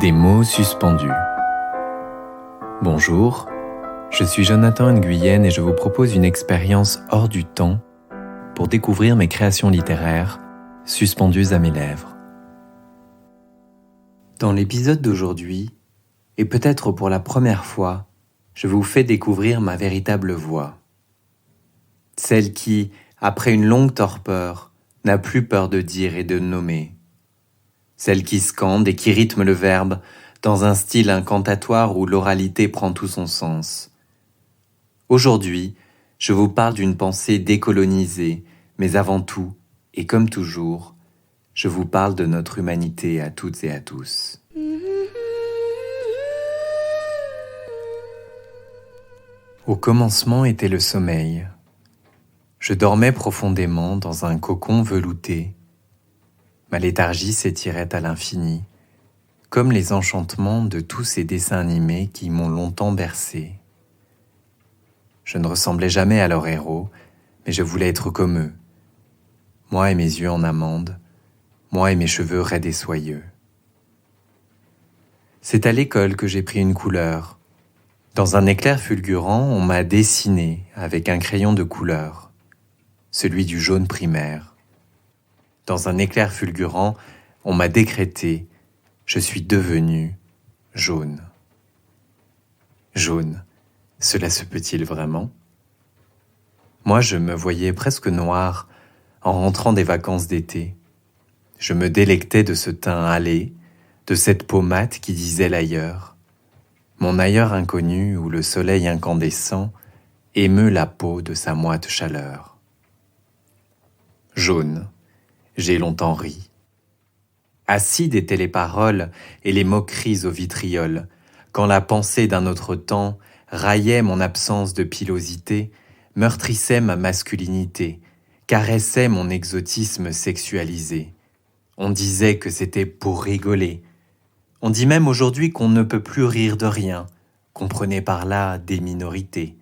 Des mots suspendus. Bonjour, je suis Jonathan Nguyen et je vous propose une expérience hors du temps pour découvrir mes créations littéraires suspendues à mes lèvres. Dans l'épisode d'aujourd'hui, et peut-être pour la première fois, je vous fais découvrir ma véritable voix. Celle qui, après une longue torpeur, n'a plus peur de dire et de nommer. Celle qui scande et qui rythme le verbe dans un style incantatoire où l'oralité prend tout son sens. Aujourd'hui, je vous parle d'une pensée décolonisée, mais avant tout, et comme toujours, je vous parle de notre humanité à toutes et à tous. Au commencement était le sommeil. Je dormais profondément dans un cocon velouté. Ma léthargie s'étirait à l'infini, comme les enchantements de tous ces dessins animés qui m'ont longtemps bercé. Je ne ressemblais jamais à leurs héros, mais je voulais être comme eux. Moi et mes yeux en amande, moi et mes cheveux raides et soyeux. C'est à l'école que j'ai pris une couleur. Dans un éclair fulgurant, on m'a dessiné avec un crayon de couleur, celui du jaune primaire. Dans un éclair fulgurant, on m'a décrété « Je suis devenu jaune ». Jaune, cela se peut-il vraiment ? Moi, je me voyais presque noir en rentrant des vacances d'été. Je me délectais de ce teint hâlé, de cette peau mate qui disait l'ailleurs. Mon ailleurs inconnu où le soleil incandescent émeut la peau de sa moite chaleur. Jaune. J'ai longtemps ri. Acides étaient les paroles et les moqueries au vitriol, quand la pensée d'un autre temps raillait mon absence de pilosité, meurtrissait ma masculinité, caressait mon exotisme sexualisé. On disait que c'était pour rigoler. On dit même aujourd'hui qu'on ne peut plus rire de rien, qu'on prenait par là des minorités.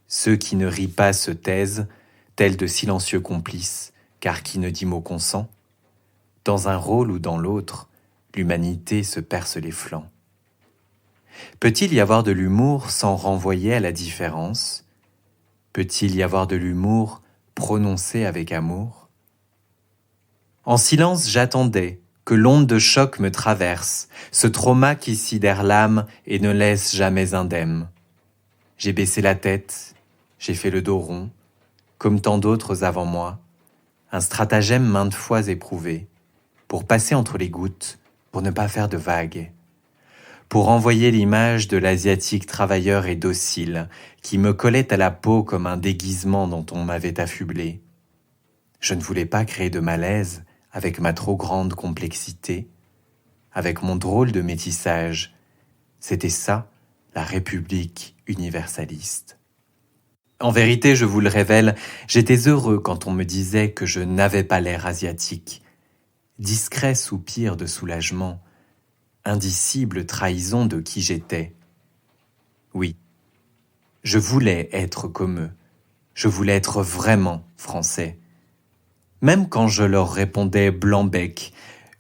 Ceux qui ne rient pas se taisent, tels de silencieux complices, car qui ne dit mot consent. Dans un rôle ou dans l'autre, l'humanité se perce les flancs. Peut-il y avoir de l'humour sans renvoyer à la différence ? Peut-il y avoir de l'humour prononcé avec amour ? En silence, j'attendais que l'onde de choc me traverse, ce trauma qui sidère l'âme et ne laisse jamais indemne. J'ai baissé la tête, j'ai fait le dos rond, comme tant d'autres avant moi, un stratagème maintes fois éprouvé, pour passer entre les gouttes, pour ne pas faire de vagues, pour envoyer l'image de l'asiatique travailleur et docile, qui me collait à la peau comme un déguisement dont on m'avait affublé. Je ne voulais pas créer de malaise avec ma trop grande complexité, avec mon drôle de métissage. C'était ça, la République universaliste. En vérité, je vous le révèle, j'étais heureux quand on me disait que je n'avais pas l'air asiatique. Discret soupir de soulagement, indicible trahison de qui j'étais. Oui, je voulais être comme eux, je voulais être vraiment français. Même quand je leur répondais blanc-bec,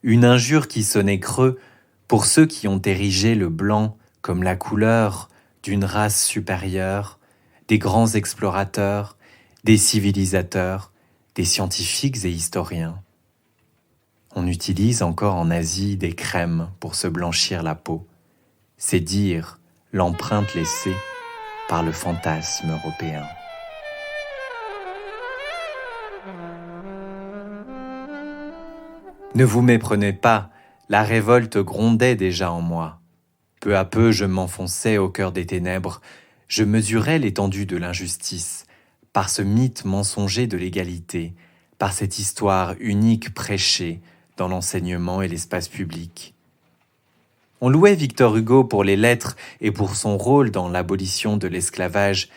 une injure qui sonnait creux pour ceux qui ont érigé le blanc comme la couleur d'une race supérieure, des grands explorateurs, des civilisateurs, des scientifiques et historiens. On utilise encore en Asie des crèmes pour se blanchir la peau. C'est dire l'empreinte laissée par le fantasme européen. Ne vous méprenez pas, la révolte grondait déjà en moi. Peu à peu, je m'enfonçais au cœur des ténèbres. Je mesurais l'étendue de l'injustice, par ce mythe mensonger de l'égalité, par cette histoire unique prêchée dans l'enseignement et l'espace public. On louait Victor Hugo pour les lettres et pour son rôle dans l'abolition de l'esclavage,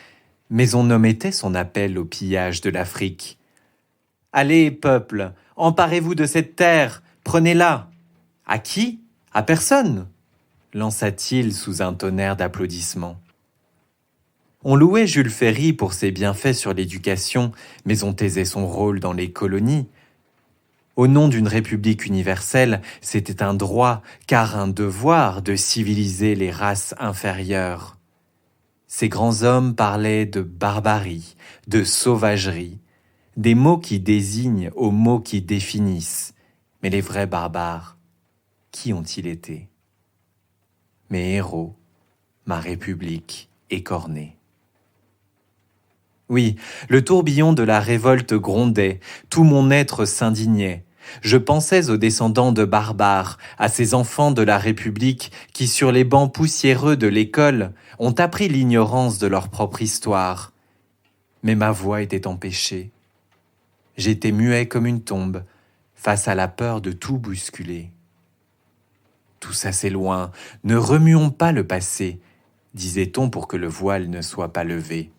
mais on omettait son appel au pillage de l'Afrique. « Allez, peuple, emparez-vous de cette terre, prenez-la !»« À qui ? À personne !» lança-t-il sous un tonnerre d'applaudissements. On louait Jules Ferry pour ses bienfaits sur l'éducation, mais on taisait son rôle dans les colonies. Au nom d'une république universelle, c'était un droit, car un devoir de civiliser les races inférieures. Ces grands hommes parlaient de barbarie, de sauvagerie, des mots qui désignent aux mots qui définissent. Mais les vrais barbares, qui ont-ils été? Mes héros, ma république écornée. Oui, le tourbillon de la révolte grondait, tout mon être s'indignait. Je pensais aux descendants de barbares, à ces enfants de la République qui, sur les bancs poussiéreux de l'école, ont appris l'ignorance de leur propre histoire. Mais ma voix était empêchée. J'étais muet comme une tombe, face à la peur de tout bousculer. Tout ça c'est loin, ne remuons pas le passé, disait-on pour que le voile ne soit pas levé.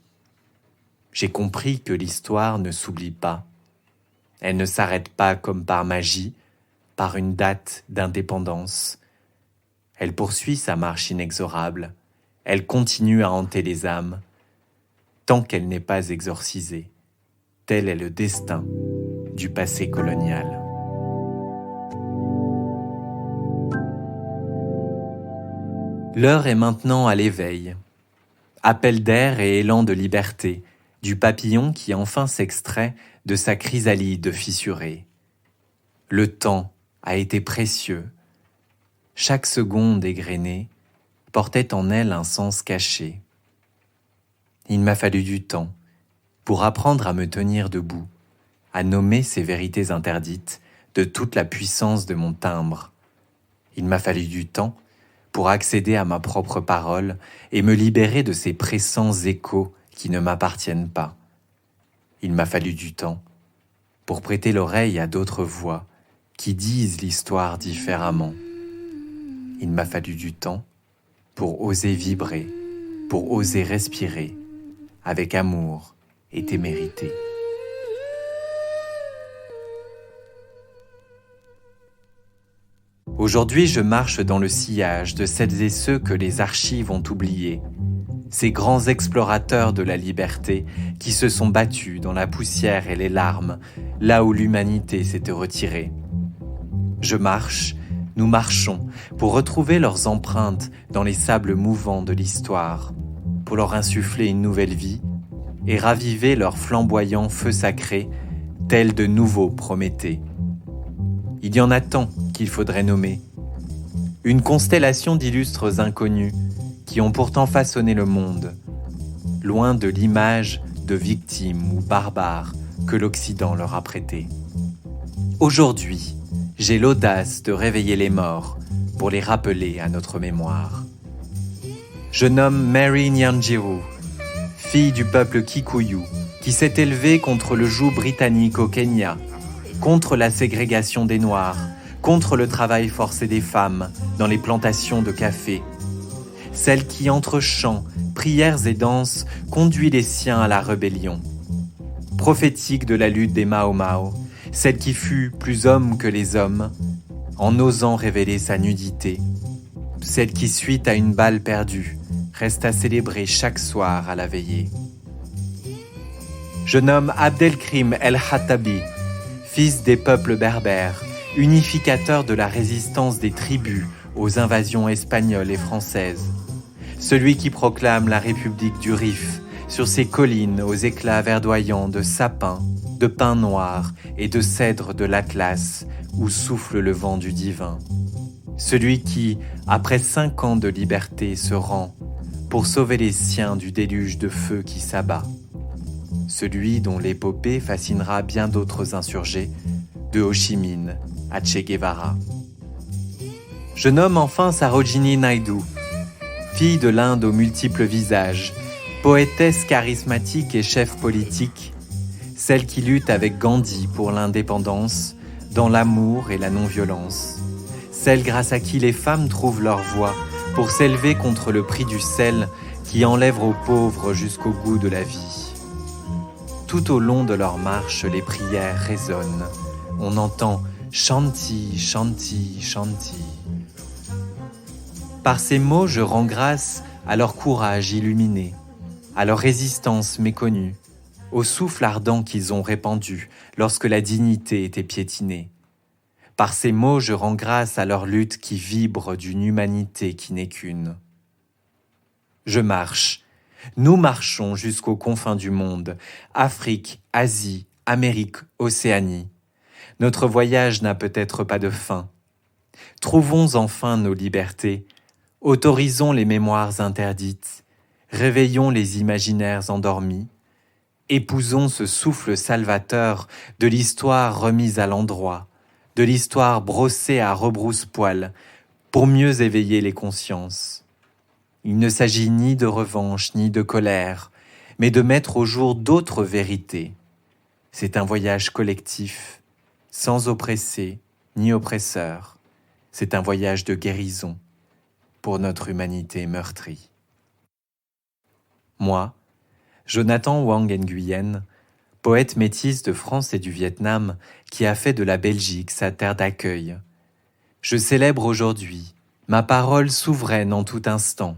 J'ai compris que l'histoire ne s'oublie pas. Elle ne s'arrête pas comme par magie, par une date d'indépendance. Elle poursuit sa marche inexorable, elle continue à hanter les âmes, tant qu'elle n'est pas exorcisée. Tel est le destin du passé colonial. L'heure est maintenant à l'éveil. Appel d'air et élan de liberté, du papillon qui enfin s'extrait de sa chrysalide fissurée. Le temps a été précieux. Chaque seconde égrenée portait en elle un sens caché. Il m'a fallu du temps pour apprendre à me tenir debout, à nommer ces vérités interdites de toute la puissance de mon timbre. Il m'a fallu du temps pour accéder à ma propre parole et me libérer de ces pressants échos qui ne m'appartiennent pas. Il m'a fallu du temps pour prêter l'oreille à d'autres voix qui disent l'histoire différemment. Il m'a fallu du temps pour oser vibrer, pour oser respirer avec amour et témérité. Aujourd'hui, je marche dans le sillage de celles et ceux que les archives ont oubliés, ces grands explorateurs de la liberté qui se sont battus dans la poussière et les larmes, là où l'humanité s'était retirée. Je marche, nous marchons, pour retrouver leurs empreintes dans les sables mouvants de l'histoire, pour leur insuffler une nouvelle vie et raviver leur flamboyant feu sacré, tel de nouveaux Prométhée. Il y en a tant qu'il faudrait nommer. Une constellation d'illustres inconnus qui ont pourtant façonné le monde, loin de l'image de victimes ou barbares que l'Occident leur a prêtée. Aujourd'hui, j'ai l'audace de réveiller les morts pour les rappeler à notre mémoire. Je nomme Mary Nyanjiru, fille du peuple Kikuyu, qui s'est élevée contre le joug britannique au Kenya, contre la ségrégation des Noirs, contre le travail forcé des femmes dans les plantations de café. Celle qui, entre chants, prières et danses, conduit les siens à la rébellion. Prophétique de la lutte des Mao Mao, celle qui fut plus homme que les hommes, en osant révéler sa nudité. Celle qui, suite à une balle perdue, reste à célébrer chaque soir à la veillée. Je nomme Abdelkrim El-Khattabi, fils des peuples berbères, unificateur de la résistance des tribus aux invasions espagnoles et françaises. Celui qui proclame la République du Rif sur ces collines aux éclats verdoyants de sapins, de pins noirs et de cèdres de l'Atlas où souffle le vent du divin. Celui qui, après 5 ans de liberté, se rend pour sauver les siens du déluge de feu qui s'abat. Celui dont l'épopée fascinera bien d'autres insurgés, de Ho Chi Minh à Che Guevara. Je nomme enfin Sarojini Naidu, fille de l'Inde aux multiples visages, poétesse charismatique et chef politique, celle qui lutte avec Gandhi pour l'indépendance, dans l'amour et la non-violence, celle grâce à qui les femmes trouvent leur voie pour s'élever contre le prix du sel qui enlève aux pauvres jusqu'au goût de la vie. Tout au long de leur marche, les prières résonnent. On entend « Shanti, Shanti, Shanti ». Par ces mots, je rends grâce à leur courage illuminé, à leur résistance méconnue, au souffle ardent qu'ils ont répandu lorsque la dignité était piétinée. Par ces mots, je rends grâce à leur lutte qui vibre d'une humanité qui n'est qu'une. Je marche. Nous marchons jusqu'aux confins du monde, Afrique, Asie, Amérique, Océanie. Notre voyage n'a peut-être pas de fin. Trouvons enfin nos libertés, autorisons les mémoires interdites, réveillons les imaginaires endormis, épousons ce souffle salvateur de l'histoire remise à l'endroit, de l'histoire brossée à rebrousse-poil, pour mieux éveiller les consciences. Il ne s'agit ni de revanche ni de colère, mais de mettre au jour d'autres vérités. C'est un voyage collectif, sans oppressé ni oppresseur. C'est un voyage de guérison pour notre humanité meurtrie. Moi, Jonathan Wang Nguyen, poète métis de France et du Vietnam qui a fait de la Belgique sa terre d'accueil. Je célèbre aujourd'hui ma parole souveraine en tout instant.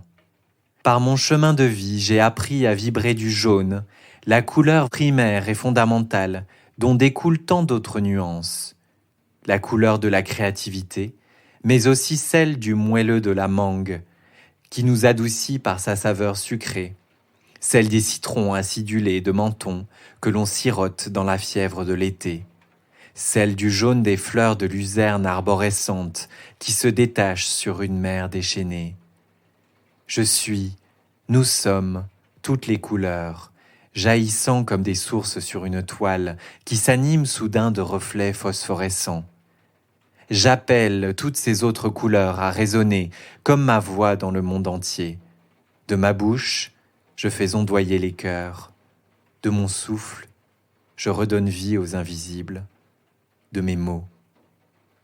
Par mon chemin de vie, j'ai appris à vibrer du jaune, la couleur primaire et fondamentale dont découlent tant d'autres nuances. La couleur de la créativité, mais aussi celle du moelleux de la mangue, qui nous adoucit par sa saveur sucrée, celle des citrons acidulés de menthon que l'on sirote dans la fièvre de l'été, celle du jaune des fleurs de luzerne arborescentes qui se détachent sur une mer déchaînée. Je suis, nous sommes, toutes les couleurs, jaillissant comme des sources sur une toile qui s'anime soudain de reflets phosphorescents. J'appelle toutes ces autres couleurs à résonner comme ma voix dans le monde entier. De ma bouche, je fais ondoyer les cœurs. De mon souffle, je redonne vie aux invisibles. De mes mots,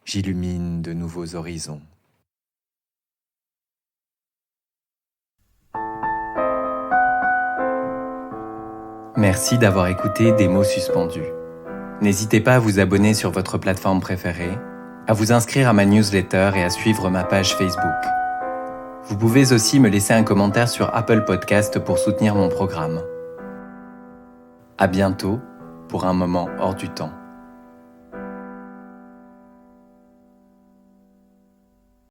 j'illumine de nouveaux horizons. Merci d'avoir écouté Des mots suspendus. N'hésitez pas à vous abonner sur votre plateforme préférée, à vous inscrire à ma newsletter et à suivre ma page Facebook. Vous pouvez aussi me laisser un commentaire sur Apple Podcast pour soutenir mon programme. À bientôt pour un moment hors du temps.